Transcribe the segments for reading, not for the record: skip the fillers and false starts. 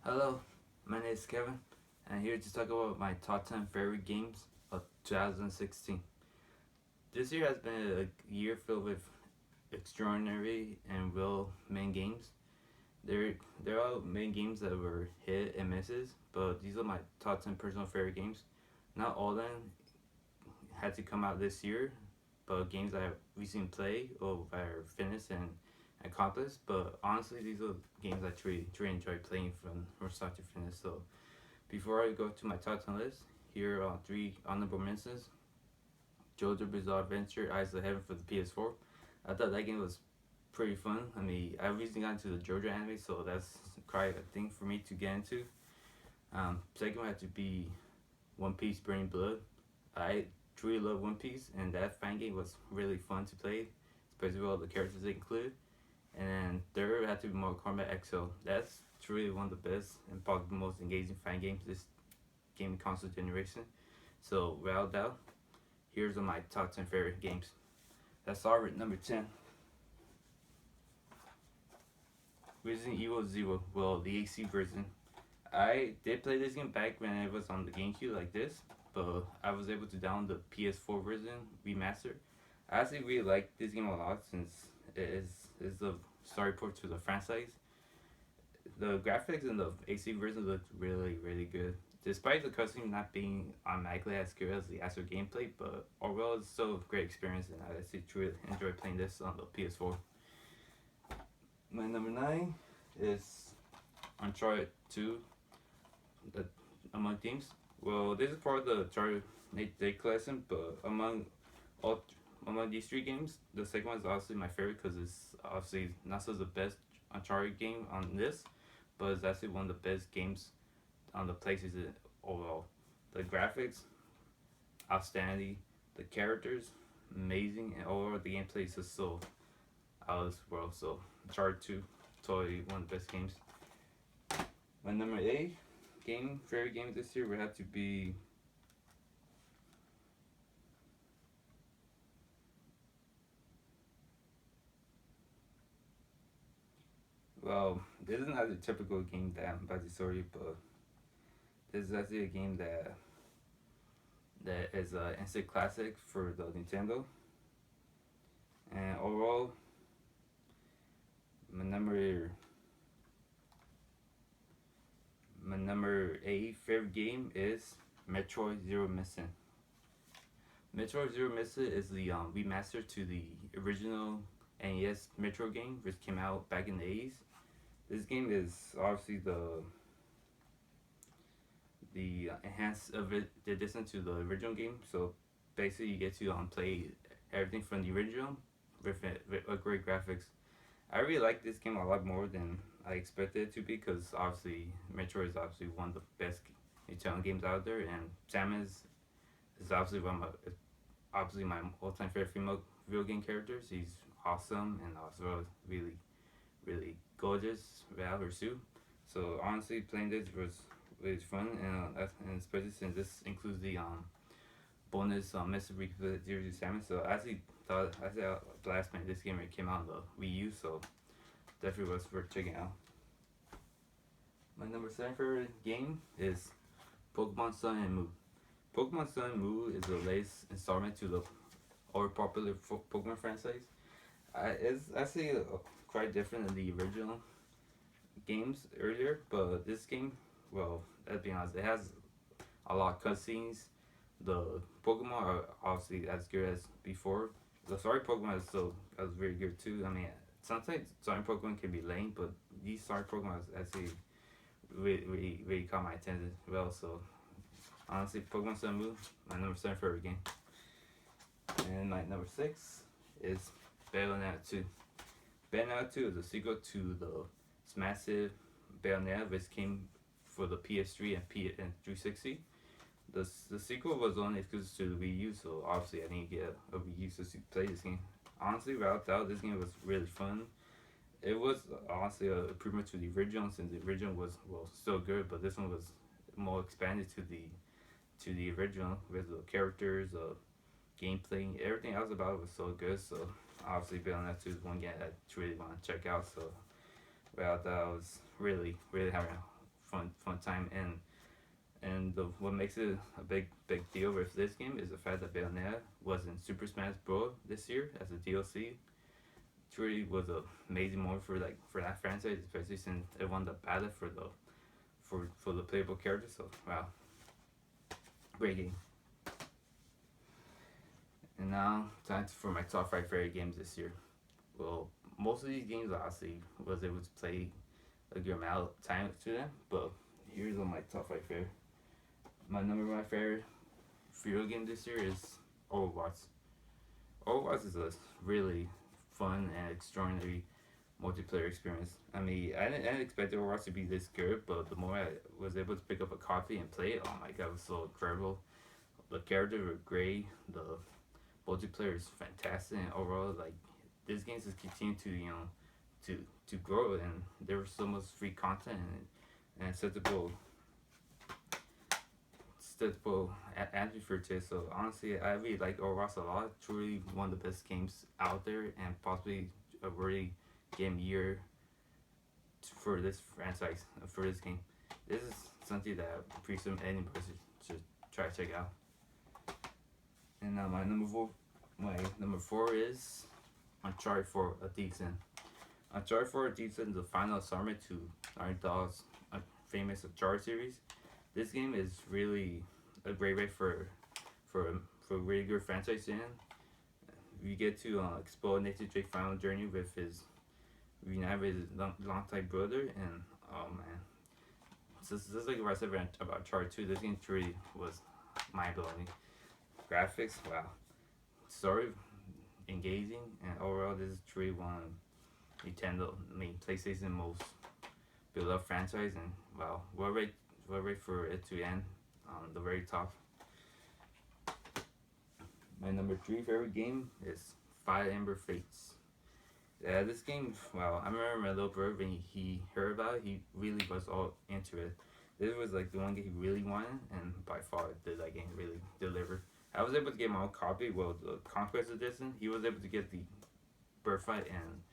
Hello, my name is Kevin, and I'm here to talk about my top 10 favorite games of 2016. This year has been a year filled with extraordinary and well made games. There are many games that were hit and misses, but these are my top 10 personal favorite games. Not all of them had to come out this year, but games I recently played or are finished and accomplished. But honestly, these are games I truly enjoy playing from start to finish. So before I go to my top 10 list, here are three honorable mentions. JoJo Bizarre Adventure Eyes of Heaven for the PS4. I thought that game was pretty fun. I mean, I recently got into the JoJo anime, so that's quite a thing for me to get into. Second one had to be One Piece Burning Blood. I truly love One Piece, and that fan game was really fun to play, especially with all the characters they included. And then third had to be Mortal Kombat XO. That's truly one of the best and probably the most engaging fan games this gaming console generation. So without doubt, here's my top 10 favorite games. Let's start with number 10. Resident Evil Zero. Well, the AC version. I did play this game back when it was on the GameCube like this, but I was able to download the PS4 version remastered. I actually really like this game a lot since it is the story port to the franchise. The graphics in the AC version looked really good. Despite the cutscene not being automatically as good as the actual gameplay, but overall it's still a great experience and I actually truly enjoy playing this on the PS4. My number 9 is Uncharted 2, the, among themes. Well, this is part of the Uncharted Nate Day collection, but all among these three games, the second one is obviously my favorite because it's obviously not so the best Uncharted game on this, but it's actually one of the best games on the PlayStation overall. The graphics, outstanding. The characters, amazing, and overall the gameplay is just so out of this world. So Uncharted 2, totally one of the best games. My number 8 favorite game this year would have to be. Well, this is not a typical game that I'm about to show you, but this is actually a game that is an instant classic for the Nintendo. And overall, my number my number 8 favorite game is Metroid Zero Mission. Metroid Zero Mission is the remaster to the original NES Metro game, which came out back in the 80s. This game is obviously the enhanced of it, the addition to the original game. So basically, you get to play everything from the original with great graphics. I really like this game a lot more than I expected it to be because obviously Metroid is obviously one of the best Nintendo games out there, and Samus is obviously obviously my all-time favorite female video game characters. She's awesome and also really gorgeous without her suit. So honestly, playing this was really fun, and especially since this includes the bonus Mystery Zero to Samus. So I actually had a blast playing this game when it came out on the Wii U. So definitely was worth checking out. My number 7 favorite game is Pokemon Sun and Moon. Pokemon Sun and Moon is the latest installment to the over popular Pokemon franchise. It's actually quite different than the original games earlier, but this game, well, let's be honest, it has a lot of cutscenes. The Pokemon are obviously as good as before. The story Pokemon is still as very good too. I mean, sometimes story Pokemon can be lame, but these story Pokemon actually really caught my attention well. So honestly, Pokemon Sun and Moon, my number 7 favorite game. And my number 6 is Bayonetta 2. Bayonetta 2 is a sequel to the massive Bayonetta, which came for the PS3 and 360. The sequel was only exclusive to the Wii U, so obviously I need to get a Wii U to play this game. Honestly, without doubt, this game was really fun. It was honestly a improvement to the original, since the original was still good, but this one was more expanded to the original with the characters, gameplay, everything else about it was so good. So obviously, Bayonetta 2 is one game I really want to check out. So without that, I was really having fun time. And what makes it a big deal with this game is the fact that Bayonetta was in Super Smash Bros. This year as a DLC. Truly was an amazing moment for for that franchise, especially since it won the battle for the playable character. So wow, great game. And now time for my top five favorite games this year. Well, most of these games honestly was able to play a good amount of time to them, but here's on my top five favorite. My number one favorite video game this year is Overwatch. Overwatch is a really fun and extraordinary multiplayer experience. I mean, I didn't expect Overwatch to be this good, but the more I was able to pick up a copy and play it, oh my god, it was so incredible. The characters were great. The multiplayer is fantastic, and overall, like this game just continued to to to grow, and there was so much free content and acceptable atmosphere to it. So honestly, I really like Overwatch a lot. Truly one of the best games out there, and possibly a really game year for this franchise for this game. This is something that I presume any person should try to check out. And now my number four is Uncharted 4: A Thief's End. Uncharted 4: A Thief's End is the final installment to Naughty Dog's famous Uncharted series. This game is really a great way for a really good franchise in. We get to explore Nathan Drake's final journey with his reunite with his longtime brother, and oh man, just like what I said about Uncharted 2, this game truly was mind blowing. Graphics, wow. Story, engaging, and overall, this is truly one of Nintendo, I mean PlayStation most beloved franchise, and wow, we'll wait for it to end on the very top. My number three favorite game is Fire Emblem Fates. Yeah, this game, well, I remember my little brother when he heard about it, he really was all into it. This was like the one game he really wanted, and by far did that game really deliver. I was able to get my own copy, well, the Conquest Edition. He was able to get the Birthright and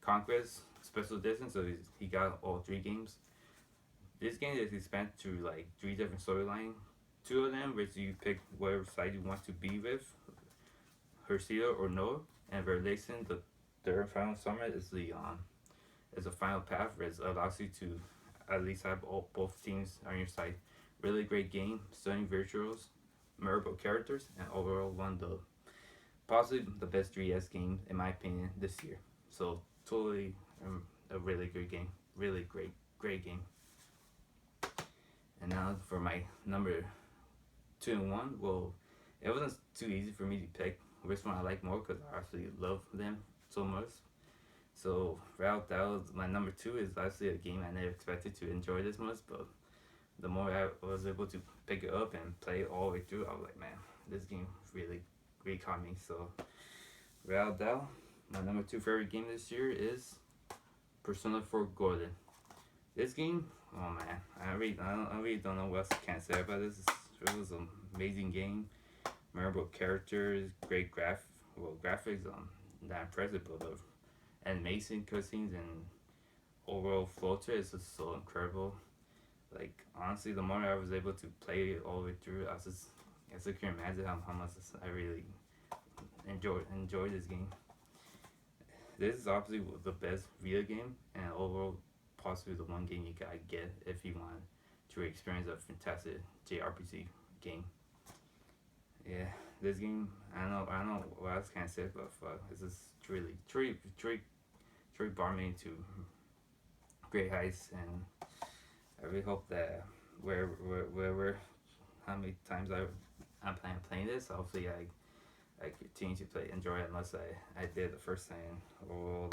Conquest Special Edition, so he got all three games. This game is expanded to like three different storylines. Two of them, which you pick whatever side you want to be with, Hercule or Noah, and Revelation, the third final summit is the final path, which allows you to at least have both teams on your side. Really great game, stunning visuals, memorable characters, and overall one of the possibly the best 3S game in my opinion this year. So totally a really good game, really great game. And now for my number two and one. Well, it wasn't too easy for me to pick which one I like more because I actually love them so much. So Route that was my number two is actually a game I never expected to enjoy this much, but the more I was able to pick it up and play it all the way through, I was like, man, this game really caught me. So Route Dow, my number two favorite game this year is Persona 4 Golden. This game, oh man, I really don't know what else I can say about this. It was an amazing game, memorable characters, great graphics, not impressive, but the animation cutscenes and overall flow to it is just so incredible. Like honestly, the more I was able to play it all the way through, I just can't imagine how much I really enjoy this game. This is obviously the best video game, and overall possibly the one game you gotta get if you want to experience a fantastic JRPG game. Yeah, this game I don't know what else can I say, but this is truly brought me to great heights, and I really hope that where how many times I'm playing this, hopefully I continue to enjoy it unless I did the first time. Oh,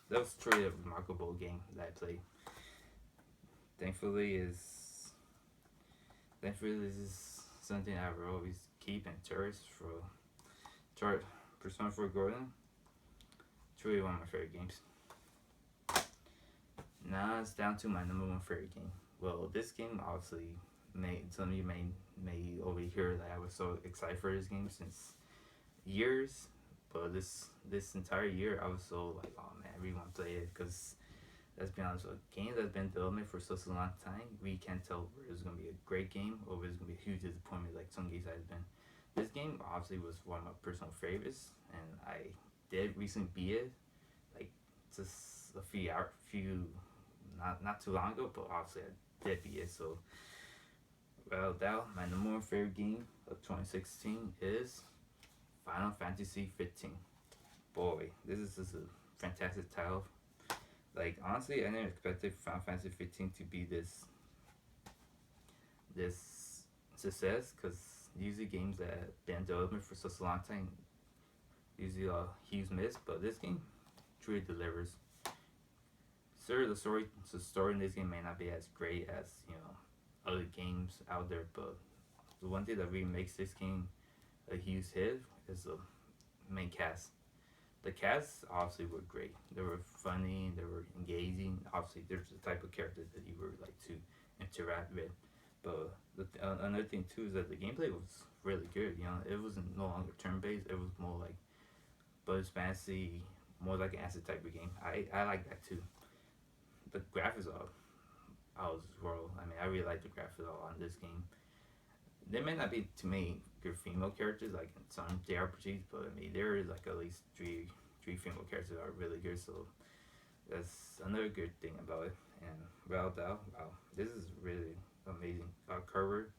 that was truly a remarkable game that I played. Thankfully is thankfully this is something I will always keep and cherish. Persona 4 Golden. Truly one of my favorite games. Now it's down to my number one favorite game. Well, this game obviously made some of you may overhear that I was so excited for this game since years, but this entire year I was so like, oh man, I really want to play it because let's be honest, a game that's been development for such a long time, we can't tell whether it's gonna be a great game or whether it's gonna be a huge disappointment like some games has been. This game obviously was one of my personal favorites, and I did recently beat it, like just a not too long ago, but obviously I did beat it. So, well, now my number one favorite game of 2016 is Final Fantasy 15. Boy, this is just a fantastic title. Like honestly, I never expected Final Fantasy 15 to be this success because usually games that been development for such a long time usually a huge miss, but this game truly delivers. Sure, the story in this game may not be as great as other games out there, but the one thing that really makes this game a huge hit is the main cast. The casts obviously were great. They were funny. They were engaging. Obviously, there's the type of characters that you would like to interact with. But another thing too is that the gameplay was really good. It wasn't no longer turn based. It was more like Buzz Fantasy, more like an acid type of game. I like that too. The graphics are out of this world. I mean, I really like the graphics on this game. There may not be too many good female characters like in some JRPGs, but I mean there is like at least three female characters that are really good. So that's another good thing about it. And wow, this is really amazing cover.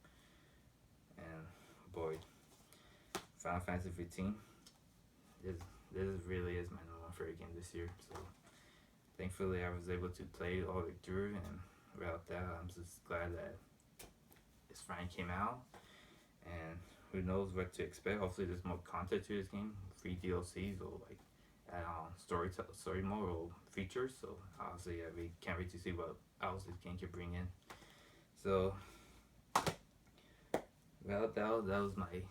And boy, Final Fantasy 15. This this really is my number one favorite game this year. So thankfully I was able to play it all the way through, and I'm just glad that it's finally came out. And who knows what to expect. Hopefully, there's more content to this game, free DLCs or like story mode or features. So obviously, yeah, we can't wait to see what else this game can bring in. So that was my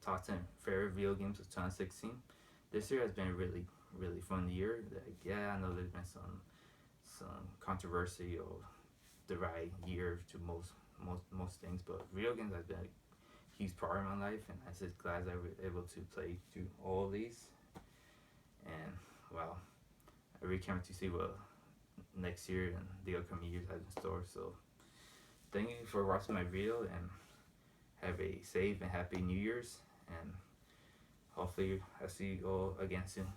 top 10 favorite video games of 2016. This year has been a really fun year. Like, yeah, I know there's been some controversy or the right year to most things, but video games has been a huge part of my life, and I'm just glad I was able to play through all of these. And wow, I really can't wait to see what next year and the upcoming years has in store. So thank you for watching my video, and have a safe and happy New Year's, and hopefully I see you all again soon.